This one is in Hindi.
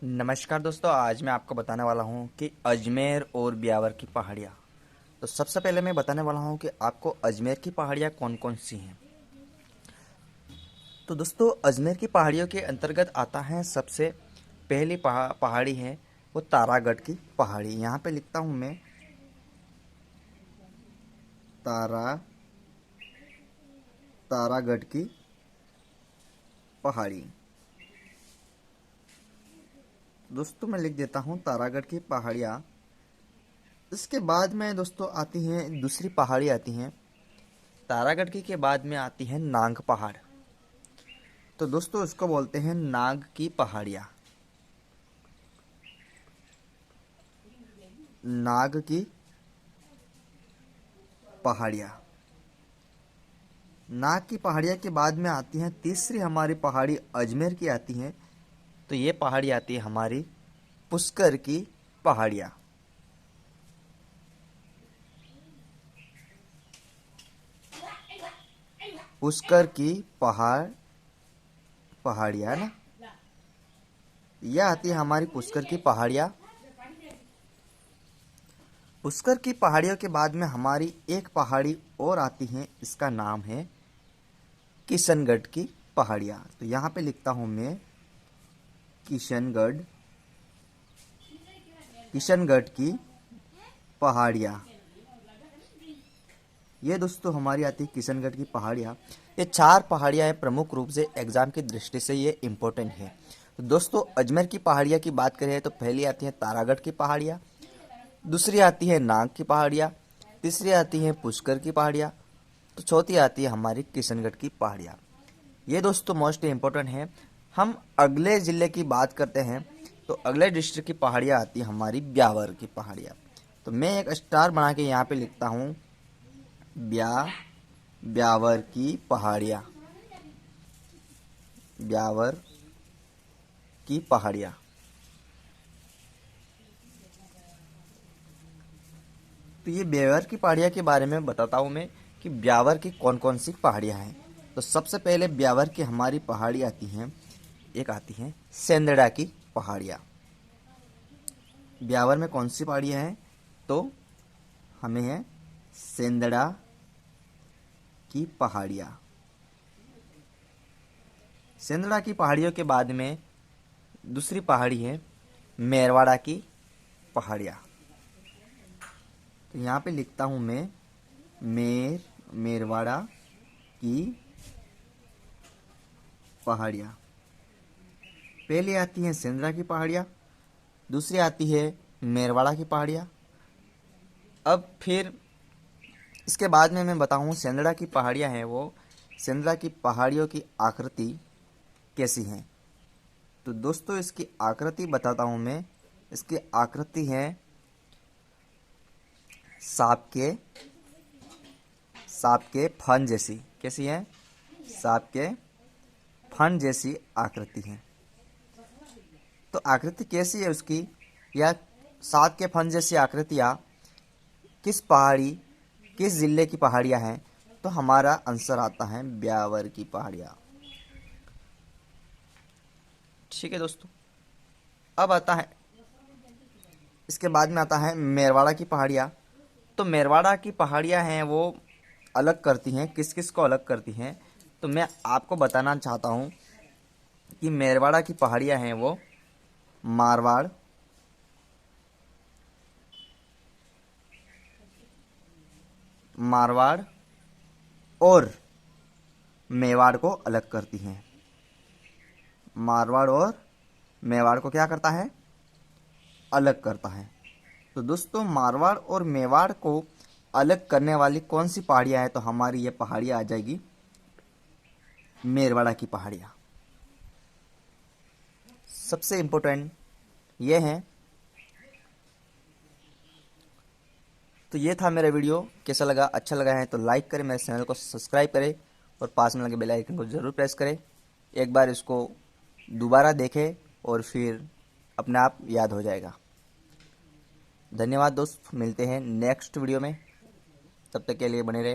नमस्कार दोस्तों, आज मैं आपको बताने वाला हूँ कि अजमेर और ब्यावर की पहाड़ियाँ। तो सबसे पहले मैं बताने वाला हूँ कि आपको अजमेर की पहाड़ियाँ कौन कौन सी हैं। तो दोस्तों, अजमेर की पहाड़ियों के अंतर्गत आता है सबसे पहली पहाड़ी है वो तारागढ़ की पहाड़ी। यहाँ पे लिखता हूँ मैं तारागढ़ की पहाड़ी। दोस्तों मैं लिख देता हूँ तारागढ़ की पहाड़ियाँ। इसके बाद में दोस्तों आती हैं दूसरी पहाड़ी आती हैं तारागढ़ की के बाद में आती है नाग पहाड़। तो दोस्तों इसको बोलते हैं नाग की पहाड़ियाँ। नाग की पहाड़ियाँ। नाग की पहाड़ियाँ के बाद में आती हैं तीसरी हमारी पहाड़ी अजमेर की आती हैं। तो ये पहाड़ी आती है हमारी पुष्कर की पहाड़ियाँ। पुष्कर की पहाड़ियाँ है ना, यह आती है हमारी पुष्कर की पहाड़ियाँ। पुष्कर की पहाड़ियों के बाद में हमारी एक पहाड़ी और आती है, इसका नाम है किशनगढ़ की पहाड़ियाँ। तो यहाँ पे लिखता हूँ मैं किशनगढ़ की पहाड़ियाँ। ये दोस्तों हमारी आती है किशनगढ़ की पहाड़ियाँ। ये चार पहाड़ियाँ हैं, प्रमुख रूप से एग्जाम की दृष्टि से ये इम्पोर्टेंट है। तो दोस्तों अजमेर की पहाड़ियाँ की बात करें तो पहली आती है तारागढ़ की पहाड़ियाँ, दूसरी आती है नाग की पहाड़ियाँ, तीसरी आती है पुष्कर की पहाड़ियाँ, तो चौथी आती है हमारी किशनगढ़ की पहाड़ियाँ। ये दोस्तों मोस्ट इम्पोर्टेंट है। हम अगले ज़िले की बात करते हैं तो अगले डिस्ट्रिक्ट की पहाड़ियाँ आती है हमारी ब्यावर की पहाड़ियाँ। तो मैं एक स्टार बना के यहाँ पे लिखता हूँ ब्यावर की पहाड़ियाँ। ब्यावर की पहाड़ियाँ। तो ये ब्यावर की पहाड़ियाँ के बारे में बताता हूँ मैं कि ब्यावर की कौन कौन सी पहाड़ियाँ हैं। तो सबसे पहले ब्यावर की हमारी पहाड़ी आती हैं, एक आती हैं सेंदड़ा की पहाड़ियाँ। ब्यावर में कौन सी पहाड़ियाँ हैं तो हमें है सेंदड़ा की पहाड़ियाँ। सेंदड़ा की पहाड़ियों के बाद में दूसरी पहाड़ी है मेरवाड़ा की पहाड़ियाँ। तो यहाँ पे लिखता हूँ मैं मेरवाड़ा की पहाड़ियाँ। पहले आती हैं सेंदड़ा की पहाड़ियाँ, दूसरी आती है मेरवाड़ा की पहाड़ियाँ। अब फिर इसके बाद में मैं बताऊँ सेंदड़ा की पहाड़ियाँ हैं वो सेंदड़ा की पहाड़ियों की आकृति कैसी हैं। तो दोस्तों इसकी आकृति बताता हूँ मैं। इसकी आकृति है सांप के फन जैसी। कैसी है? सांप के फन जैसी आकृति है। तो आकृति कैसी है उसकी, या सांप के फन जैसी आकृतियाँ किस जिले की पहाड़ियाँ हैं? तो हमारा आंसर आता है ब्यावर की पहाड़ियाँ। ठीक है दोस्तों, अब आता है इसके बाद में आता है मेरवाड़ा की पहाड़ियाँ। तो मेरवाड़ा की पहाड़ियाँ हैं वो अलग करती हैं, किस किस को अलग करती हैं तो मैं आपको बताना चाहता हूँ कि मेरवाड़ा की पहाड़ियाँ हैं वो मारवाड़ और मेवाड़ को अलग करती हैं। मारवाड़ और मेवाड़ को क्या करता है? अलग करता है। तो दोस्तों मारवाड़ और मेवाड़ को अलग करने वाली कौन सी पहाड़ियाँ हैं? तो हमारी ये पहाड़ियाँ आ जाएगी मेरवाड़ा की पहाड़ियाँ। सबसे इम्पोर्टेंट ये है। तो ये था मेरा वीडियो, कैसा लगा? अच्छा लगा है तो लाइक करें, मेरे चैनल को सब्सक्राइब करें और पास में लगे बेल आइकन को ज़रूर प्रेस करें। एक बार इसको दोबारा देखें और फिर अपने आप याद हो जाएगा। धन्यवाद दोस्त, मिलते हैं नेक्स्ट वीडियो में, तब तक के लिए बने रहें।